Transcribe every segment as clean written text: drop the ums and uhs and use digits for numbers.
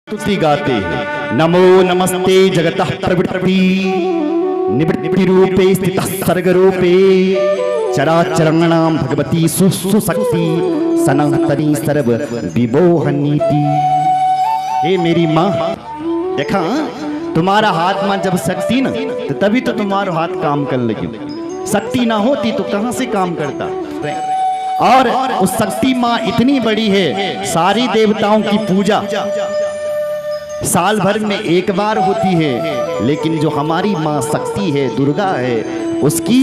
स्तुति गाते हैं। नमो नमस्ते जगतः प्रवृत्ति निवृत्ति रूपे स्थितः सर्ग रूपे चराचराणां भगवती सुशक्ति सनातनी सर्व विमोहनीति। हे मेरी माँ, देखा तुम्हारा हाथ में जब शक्ति न तो तभी तो तुम्हारा हाथ काम कर लगी। शक्ति ना होती तो कहां से काम करता। और उस शक्ति माँ इतनी बड़ी है, सारी देवताओं की पूजा साल भर में एक बार होती है, लेकिन जो हमारी माँ शक्ति है, दुर्गा है, उसकी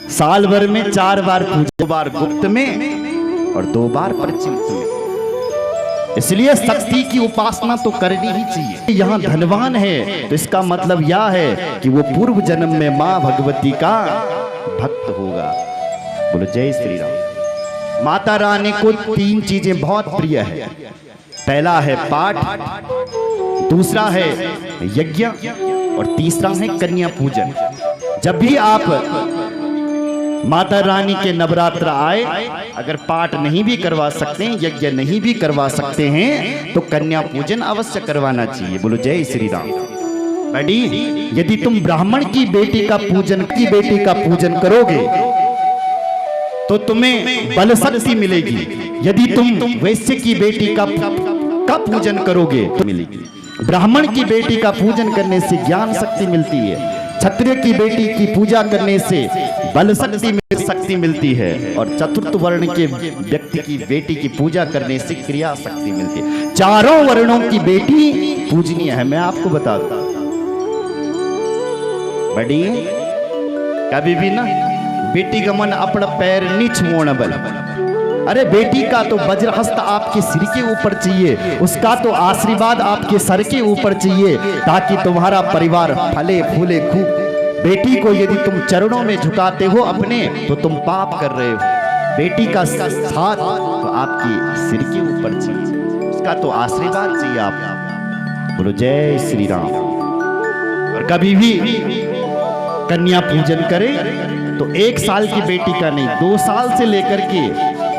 साल भर में 4 बार पूजा, 2 बार गुप्त में और 2 बार प्रचलित में। इसलिए शक्ति की उपासना तो करनी ही चाहिए। यहाँ धनवान है तो इसका मतलब यह है कि वो पूर्व जन्म में माँ भगवती का भक्त होगा। बोलो जय श्री राम। माता रानी को 3 चीजें बहुत प्रिय है। पहला है पाठ, दूसरा है यज्ञ और तीसरा है कन्या पूजन। जब भी आप माता रानी के नवरात्र आए, अगर पाठ नहीं भी करवा सकते हैं, यज्ञ नहीं भी करवा सकते हैं, तो कन्या पूजन अवश्य करवाना चाहिए। बोलो जय श्री राम। बेटी, यदि तुम ब्राह्मण की बेटी का पूजन करोगे तो तुम्हें बल शक्ति मिलेगी। यदि तुम वैश्य की बेटी का पूजन करोगे तो मिलेगी। ब्राह्मण की बेटी का पूजन करने से ज्ञान शक्ति मिलती है। क्षत्रिय की बेटी की पूजा करने से बल शक्ति मिलती है। और चतुर्थ वर्ण के व्यक्ति की बेटी की पूजा करने से क्रिया शक्ति मिलती है। चारों वर्णों की बेटी पूजनीय है। मैं आपको बता दूं, बड़ी कभी भी ना बेटी का मन अपना पैर नहीं छुओना बल। अरे बेटी का तो वज्रहस्त आपके सिर के ऊपर चाहिए, उसका तो आशीर्वाद आपके सर के ऊपर चाहिए, ताकि तुम्हारा परिवार फले फूले खूब। बेटी को यदि तुम चरणों में झुकाते हो अपने, तो तुम पाप कर रहे हो। बेटी का साथ तो आपके सिर के ऊपर चाहिए, उसका तो आशीर्वाद चाहिए आप। बोलो जय श्री राम। और कभी भी कन्या पूजन करें तो 1 साल की बेटी का नहीं, 2 साल से लेकर के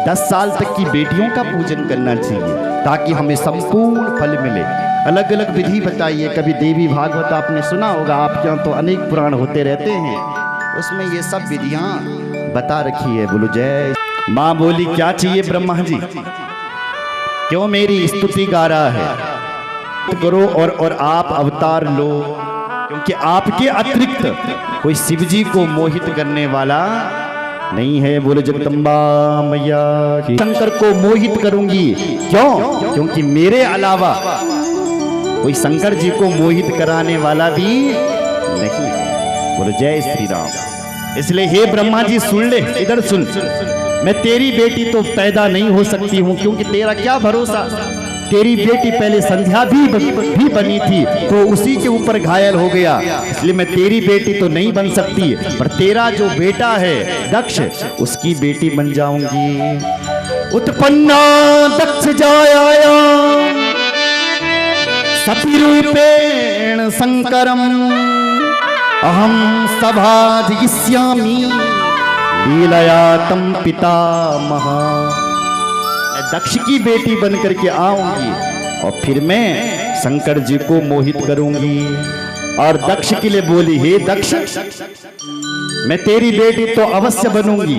10 साल तक की बेटियों का पूजन करना चाहिए, ताकि हमें संपूर्ण फल मिले। अलग अलग विधि बताइए। कभी देवी भागवत आपने सुना होगा, आपके यहाँ तो अनेक पुराण होते रहते हैं, उसमें ये सब विधियां बता रखी है। बोलो जय। माँ बोली क्या चाहिए ब्रह्मा जी, क्यों मेरी स्तुति गा रहा है? करो और आप अवतार लो, क्योंकि आपके अतिरिक्त कोई शिव जी को मोहित करने वाला नहीं है। बोले जगदम्बा मैया की। शंकर को मोहित करूंगी, क्यों? क्योंकि मेरे अलावा कोई शंकर जी को मोहित कराने वाला भी नहीं है। बोले जय श्री राम। इसलिए हे ब्रह्मा जी सुन ले, इधर सुन। मैं तेरी बेटी तो पैदा नहीं हो सकती हूँ, क्योंकि तेरा क्या भरोसा। तेरी बेटी पहले संध्या भी बनी थी तो उसी के ऊपर घायल हो गया, इसलिए मैं तेरी बेटी तो नहीं बन सकती, पर तेरा जो बेटा है दक्ष, उसकी बेटी बन जाऊंगी। उत्पन्ना दक्ष जाया सती रूपेण शंकरम अहम सभाधयिष्यामि लीलया तम पितामह। दक्ष की बेटी बन करके आऊंगी और फिर मैं शंकर जी को मोहित करूंगी। और दक्ष के लिए बोली, हे दक्ष, मैं तेरी बेटी तो अवश्य बनूंगी,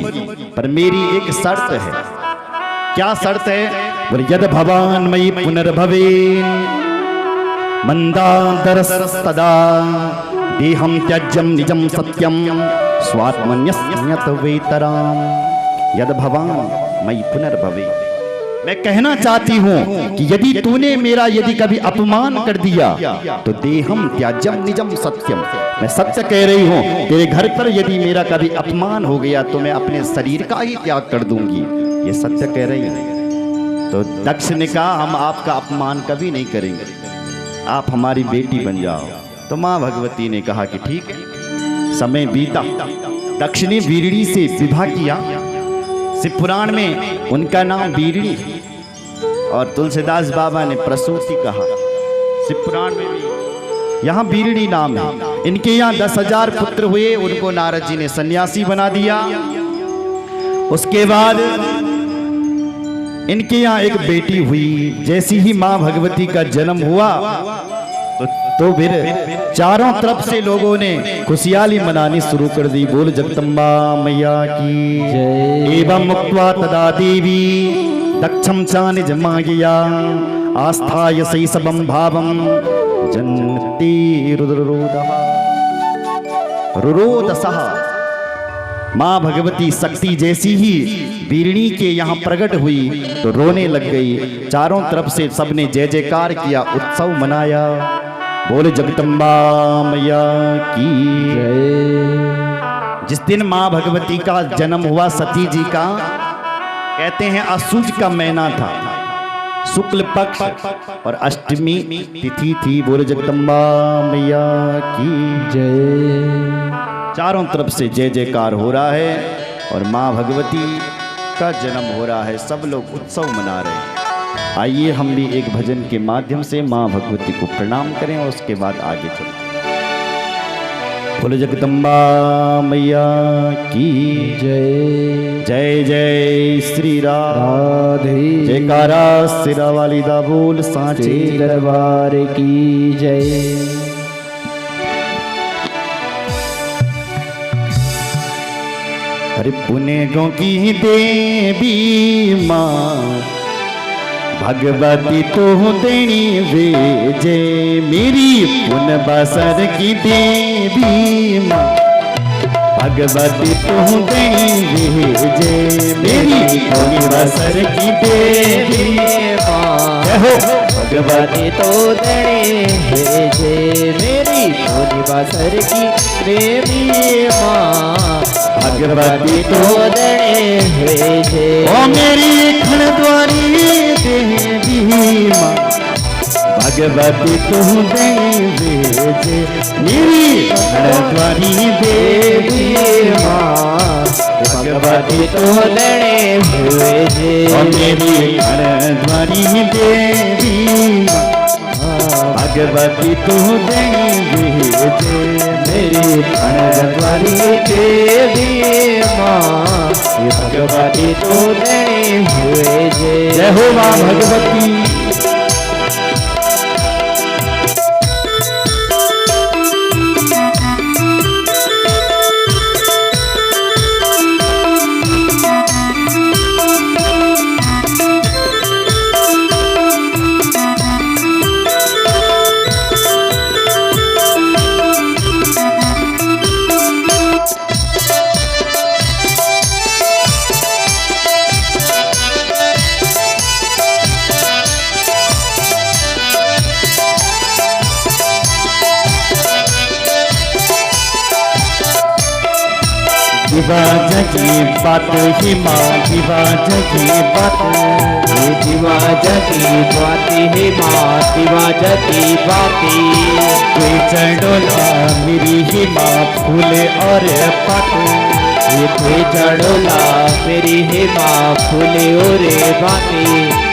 पर मेरी एक शर्त है। क्या शर्त है? बोले यद भवान मयि पुनर्भवेन मंदादरस्तदा देहम त्यज्यम निजम सत्यम स्वात्मन्यस्यत वेतराम। यद भवान मयि पुनर्भवेन। मैं कहना चाहती हूँ कि यदि तूने मेरा यदि कभी अपमान कर दिया तो देहम त्याज्यम निजम सत्यम, मैं सत्य कह रही हूँ, तेरे घर पर यदि मेरा कभी अपमान हो गया तो मैं अपने शरीर का ही त्याग कर दूंगी। ये सत्य कह रही है। तो दक्ष ने कहा हम आपका अपमान कभी नहीं करेंगे, आप हमारी बेटी बन जाओ। तो माँ भगवती ने कहा कि ठीक है। समय बीता, दक्ष ने वीरणी से विवाह किया। शिव पुराण में उनका नाम वीरणी और तुलसीदास बाबा ने प्रसूति कहा। शिव पुराण में भी यहाँ वीरणी नाम है। इनके यहाँ 10,000 पुत्र हुए, उनको नारद जी ने सन्यासी बना दिया। उसके बाद इनके यहाँ एक बेटी हुई। जैसी ही माँ भगवती का जन्म हुआ तो फिर चारों तरफ से लोगों ने खुशहाली मनानी शुरू कर दी। बोल जगदम्बा मैया की जय। एवं मुक्त्वा तदा देवी दक्षम च निजमायया आस्थाय शैशवं भावं जन्ति रुरोदसः। माँ भगवती शक्ति जैसी ही वीरणी के यहाँ प्रकट हुई तो रोने लग गई। चारों तरफ से सबने जय जयकार किया, उत्सव मनाया। बोले जगदम्बा मैया की जय। जिस दिन माँ भगवती का जन्म हुआ सती जी का, कहते हैं असुज का महीना था, शुक्ल पक्ष और अष्टमी तिथि थी। बोले जगदम्बा मैया की जय। चारों तरफ से जय जयकार हो रहा है और माँ भगवती का जन्म हो रहा है, सब लोग उत्सव मना रहे हैं। आइए हम भी एक भजन के माध्यम से माँ भगवती को प्रणाम करें और उसके बाद आगे चलते। बोले जगदम्बा मैया की जय। जय जय श्री राधे। जयकारा सिरा वाली दा बोल सांचे दरबार की जय। अरे पुणे गो की देवी माँ भगवती तो देनी वेजे, मेरी पुन बसर की देवी माँ भगवती तो देनी वेजे, मेरी पुन बसर की देवी माँ भगवती तो देनी वेजे, मेरी पुन बसर की देवी माँ भगवती तो देनी वेजे। ओ मेरी खड़द्वारी देवी माँ भगवती तू देवी वेजे, मेरी खड़द्वारी देवी माँ भगवती तू देवी वेजे। मेरी खड़द्वारी देवी माँ भगवती तू देवी वेजे, मेरी खड़द्वारी देवी माँ भगवती तू देवी वेजे। जय हो माँ भगवती। दिवाज की बात ही माँ दिवाज की बात, ये दिवाज की बात ही माँ दिवाज की बाती। कोई चढ़ोला मेरी ही माँ फूले और पात, ये कोई चढ़ोला मेरी ही माँ फूले और बाती।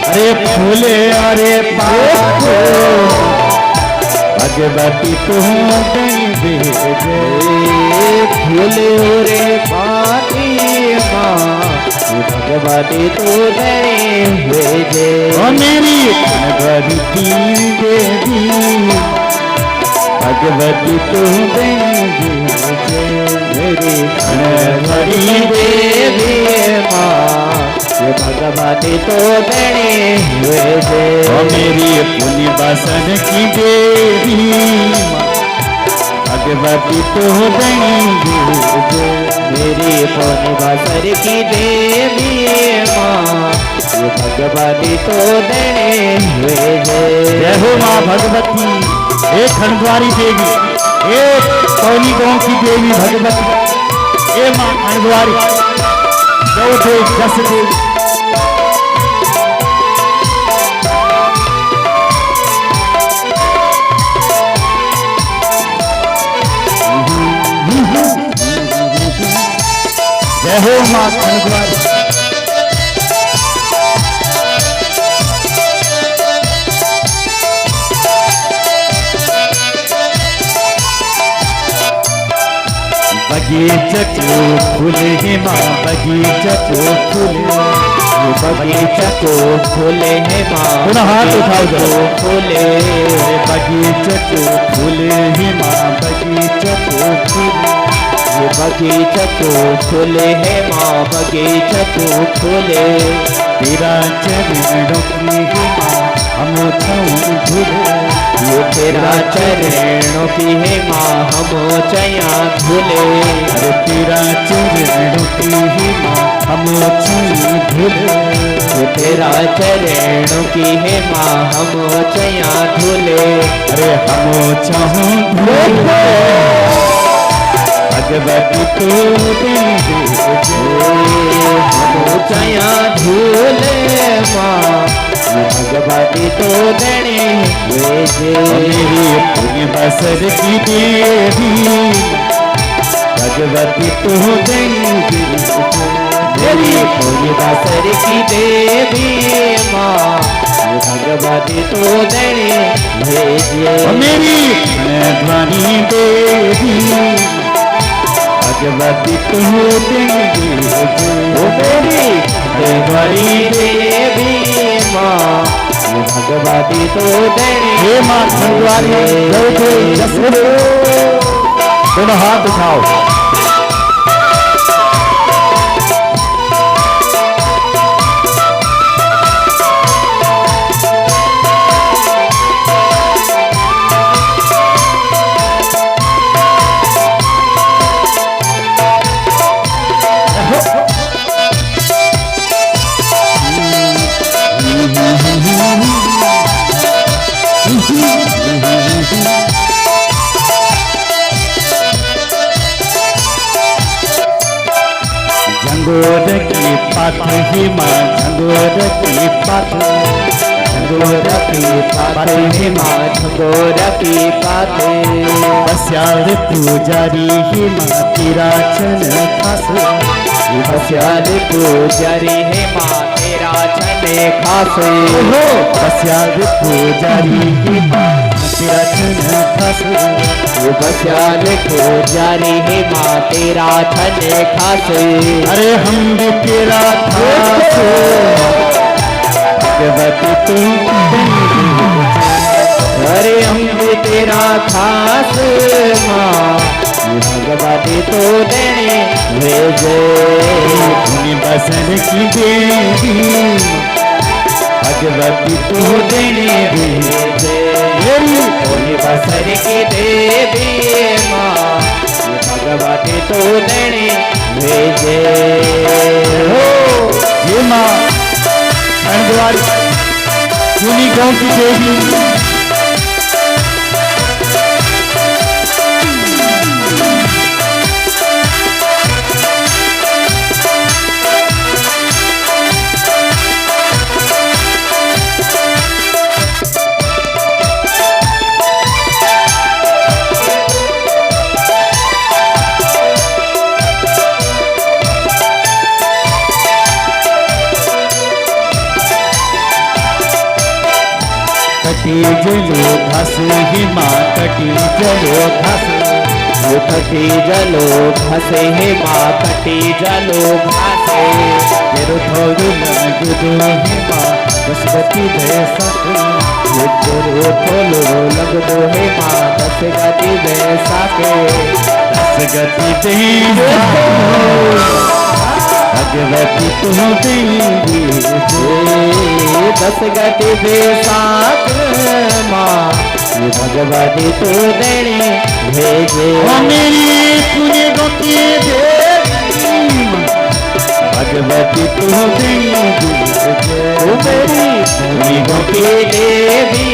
अरे फूले अरे पात भगवती तू देवी वेजे, फूले रे पाती माँ भगवती तू देवी वेजे। ओ मेरी भगवती देवी भगवती तू देवी वेजे, मेरी भगवती देवी माँ भगवती तो देवी वेजे। ओ मेरी पुण्य बसन की देवी माँ भगवती तो देवी वेजे, मेरी पुण्य बसन की देवी माँ भगवती तो देवी वेजे। जय हो माँ भगवती। एक खंडवारी देवी, एक कौनी गांव की देवी भगवती, ए माँ खंडवारी दो देव दस देवी। जय हो माँ खंडवारी। बगीचा को फूले माँ बगीचा को फूले, बगीचा को फूले है माँ पुनः हाथ उठाओ जरा। फूले बगीचे को फूले ही माँ बगीचे को फूले ये बगीचा को फूले है माँ बगीचा को फूले तेरा चरणों की ही माँ हम झूले ये तेरा चरणों की है माँ हम चया झूले अरे तेरा चरणों की ही माँ हम झूले ये तेरा चरणों की है माँ हम चया झूले अरे हम चाहूँ झूले भगवती तो हम चया झूले माँ भगवती तो देने वेजे मेरी पुण्य बसर की देवी भगवती तो देंगी मेरी पुण्य बसर की देवी माँ भगवती तो देने भेजे मेरी ध्वनि देवी भगवती तो देंगी ओ मेरी देवरी देवी माँ भगवती तो देने हे माँ भगवानी जय जय जसवंत दोनों हाथ उठाओ झंगोर की पात ही माँ झंगोर की पात झंगोर की पात ही माँ झंगोर की पात बस्याल पुजारी ही माँ तेरा चन खास बस्याल पुजारी है माँ तेरा छने खासे बस्याल पुजारी ही माँ तेरा चन खास बस्याल पुजारी है माँ तेरा छने खासे अरे हम भी तेरा खास भगवती तू अरे हम भी तेरा खास माँ भगवती तो देने भेजे पुण्य बसन की देवी भगवती तू देने भेजे पुण्य बसर की देवी माँ भगवती तो देने भेजे ये माँ खंडवारी चुनी गांव की देवी कटी जलो घास ही माँ कटी जलो घास वो कटी जलो घासे है माँ कटी जलो घासे तेरो थोड़ू लगदो ही माँ बसवती भैसा ये तेरो थोलो लगदो है माँ दस गति बैसा के दस गति भैसा भगवती तू देवी दस गति बैसाख माँ ये भगवती तो देने भेजे मेरी पुण्य गति देवी भगवती तू देवी मेरी पुण्य गति देवी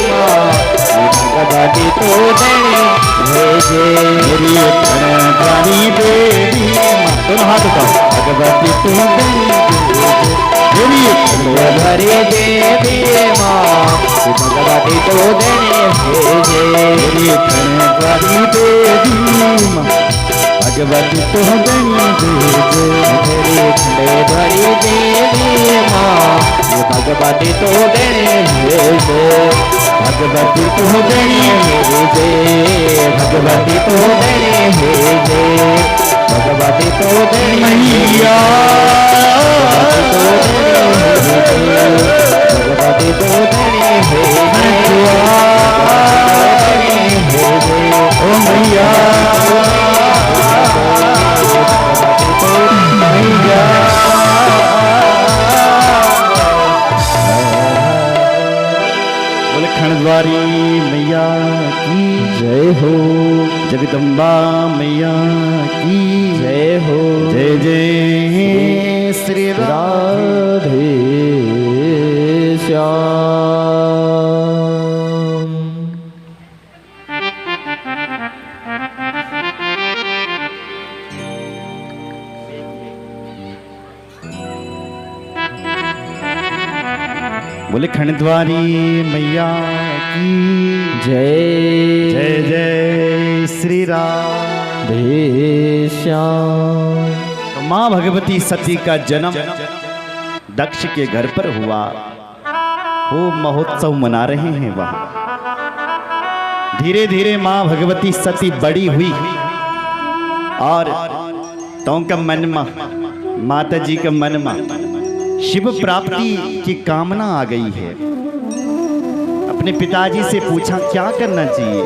माँ ये भगवती तो देने भेजे मेरी प्रणवारी देवी माँ दोनों हाथ उठाओ भगवती तू देवी मेरी हरे देवी माँ भगवती तो देने भेजे मेरी प्रणवारी देवी माँ भगवती तू देवी मेरी खंडेश्वरी देवी माँ भगवती तो देने भेजे भगवती तू देवी भेजे भगवती तो देने भेजे भगवती तो धनी मैया भगवती तो धनी है ओ मैया मैया बोले खंडद्वारी मैया की जय हो जगदम्बा मैया की जय हो जय जय श्री राम राधे श्याम। बोले खंडद्वारी मैया की जय जय जय श्री राम। श्याम। तो माँ भगवती सती का जन्म दक्ष के घर पर हुआ। वो महोत्सव मना रहे हैं वहां। धीरे धीरे माँ भगवती सती बड़ी हुई और तो का मन में माता जी का मन में शिव प्राप्ति की कामना आ गई है। अपने पिताजी से पूछा क्या करना चाहिए।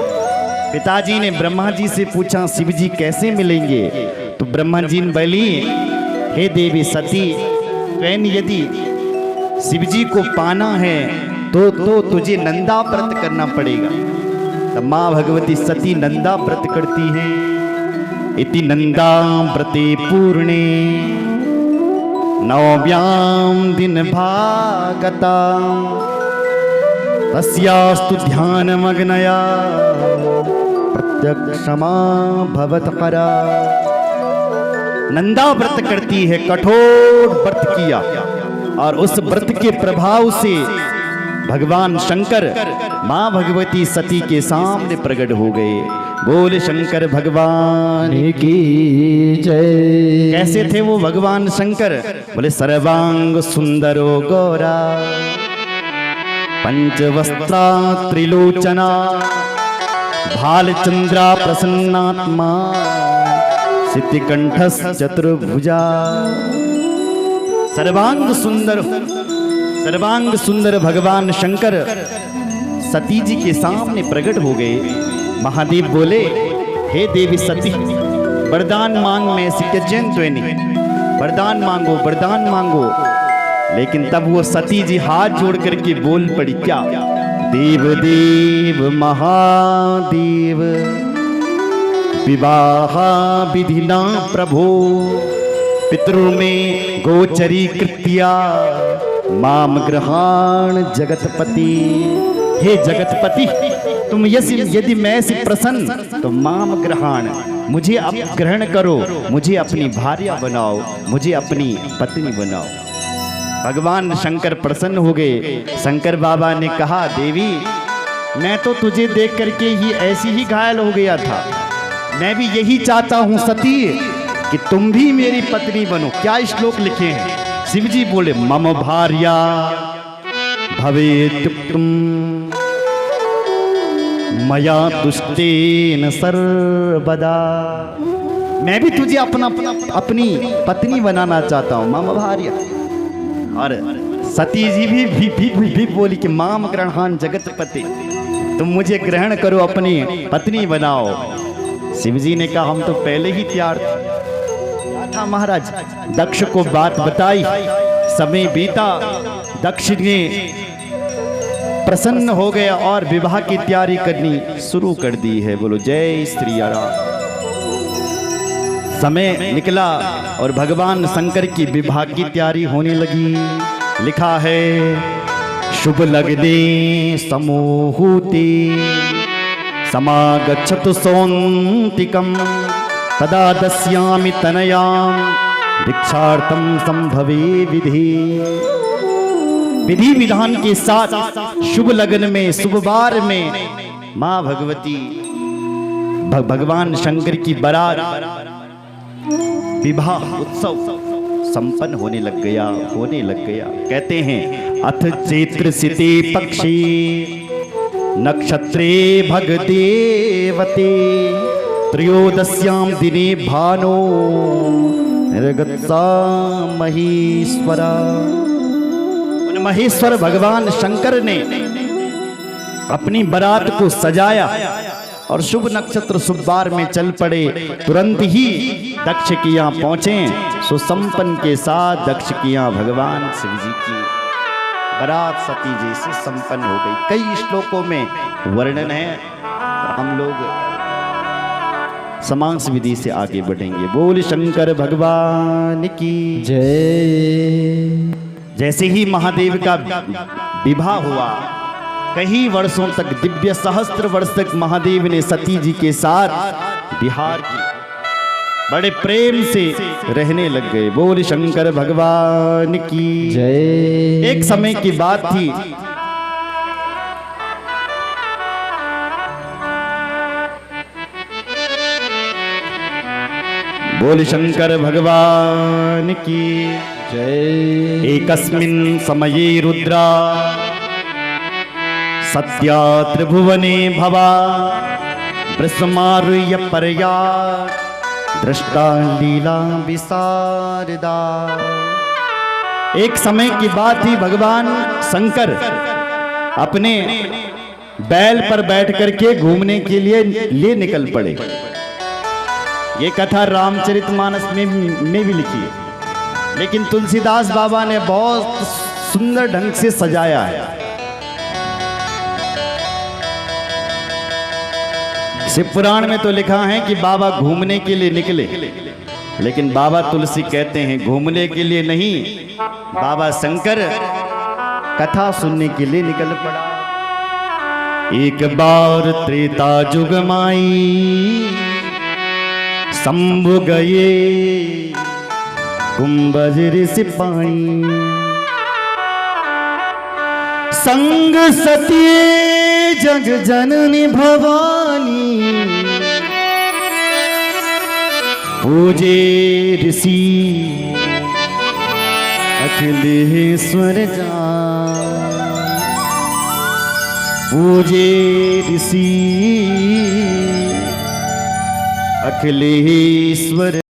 पिताजी ने ब्रह्मा जी से पूछा शिव जी कैसे मिलेंगे। तो ब्रह्मा जी ने बोली हे देवी सती तुम यदि शिव जी को पाना है तो तुझे नंदा व्रत करना पड़ेगा। तो माँ भगवती सती नंदा व्रत करती हैं। इति नंदा व्रते पूर्णे नवव्याम दिन भागता तस्यास्तु ध्यानमग्नया प्रत्यक्षमा भवत्परा। नंदा व्रत करती है, कठोर व्रत किया और उस व्रत के प्रभाव से भगवान शंकर मां भगवती सती के सामने प्रकट हो गए। बोल शंकर भगवान की जय। कैसे थे वो भगवान शंकर? बोले सर्वांग सुंदरो गौरा पंचवस्त्रा त्रिलोचना भालचंद्रा प्रसन्नात्मा सिद्धिकंठस चतुर्भुजा। सर्वांग सुंदर भगवान शंकर सती जी के सामने प्रकट हो गए। महादेव बोले हे देवी सती वरदान मांग में वरदान मांगो वरदान मांगो। लेकिन तब वो सती जी हाथ जोड़ करके बोल पड़ी क्या? देव देव महादेव विवाह विधिना प्रभो पितृ में गोचरी कृत्या माम ग्रहण जगतपति। हे जगतपति तुम यदि मैं से प्रसन्न तो माम ग्रहण मुझे अब ग्रहण करो, मुझे अपनी भार्या बनाओ, मुझे अपनी पत्नी बनाओ। भगवान शंकर प्रसन्न हो गए। शंकर बाबा ने कहा देवी मैं तो तुझे देख करके ही ऐसी ही घायल हो गया था। मैं भी यही चाहता हूँ सती कि तुम भी मेरी पत्नी बनो। क्या श्लोक लिखे हैं? शिव जी बोले मम भार्या भवेत् तुम मया तुष्टेन सर्वदा। मैं भी तुझे अपनी पत्नी बनाना चाहता हूँ मम भार्या। और सती जी भी बोली कि माम ग्रहण जगतपति तुम मुझे ग्रहण करो, अपनी पत्नी बनाओ। शिव जी ने कहा हम तो पहले ही तैयार थे। क्या था महाराज? दक्ष को बात बताई, समय बीता, दक्ष ने प्रसन्न हो गया और विवाह की तैयारी करनी शुरू कर दी है। बोलो जय श्री राम। समय निकला और भगवान शंकर की विवाह की तैयारी होने लगी। लिखा है शुभ लग्ने समूहुते समागच्छतु सौंतिकम तदा दस्यामि तनयाम दीक्षार्थम संभवे विधि। विधि विधान के साथ शुभ लगन में शुभ वार में मां भगवती भगवान शंकर की बारात विवाह उत्सव संपन्न होने लग गया। कहते हैं अथ चैत्र सिते पक्षी नक्षत्रे भगदेवते त्रयोदश्याम दिने भानो निर्गता महेश्वरा। उन महेश्वर भगवान शंकर ने अपनी बारात को सजाया और शुभ नक्षत्र शुभवार में चल पड़े। तुरंत ही दक्ष के यहाँ पहुंचे। सुसंपन्न के साथ दक्ष के यहाँ भगवान शिव जी की बारात सती जी से संपन्न हो गई। कई श्लोकों में वर्णन है, हम लोग समांस विधि से आगे बढ़ेंगे। बोल शंकर भगवान की जय। जैसे ही महादेव का विवाह हुआ, कई वर्षों तक, दिव्य सहस्त्र वर्ष तक महादेव ने सती जी के साथ विहार की, बड़े प्रेम से रहने लग गए। बोल शंकर भगवान की जय। एक समय की बात थी, बोल शंकर भगवान की जय। एकस्मिन् समये रुद्रा सत्या त्रिभुवने भवा वृषमार्य पर्या दृष्टा लीला विशारदा। एक समय की बात ही, भगवान शंकर अपने बैल पर बैठ करके घूमने के लिए निकल पड़े। ये कथा रामचरितमानस में भी लिखी है, लेकिन तुलसीदास बाबा ने बहुत सुंदर ढंग से सजाया है। शिव पुराण में तो लिखा है कि बाबा घूमने के लिए निकले, लेकिन बाबा तुलसी कहते हैं घूमने के लिए नहीं, बाबा शंकर कथा सुनने के लिए निकल पड़ा। एक बार त्रेता जुग माई शंभु गए कुंभज सिपाही, संग सती जग जननी भवानी पूजे ऋषि अखिलेश्वर जा, पूजे ऋषि अखिलेश्वर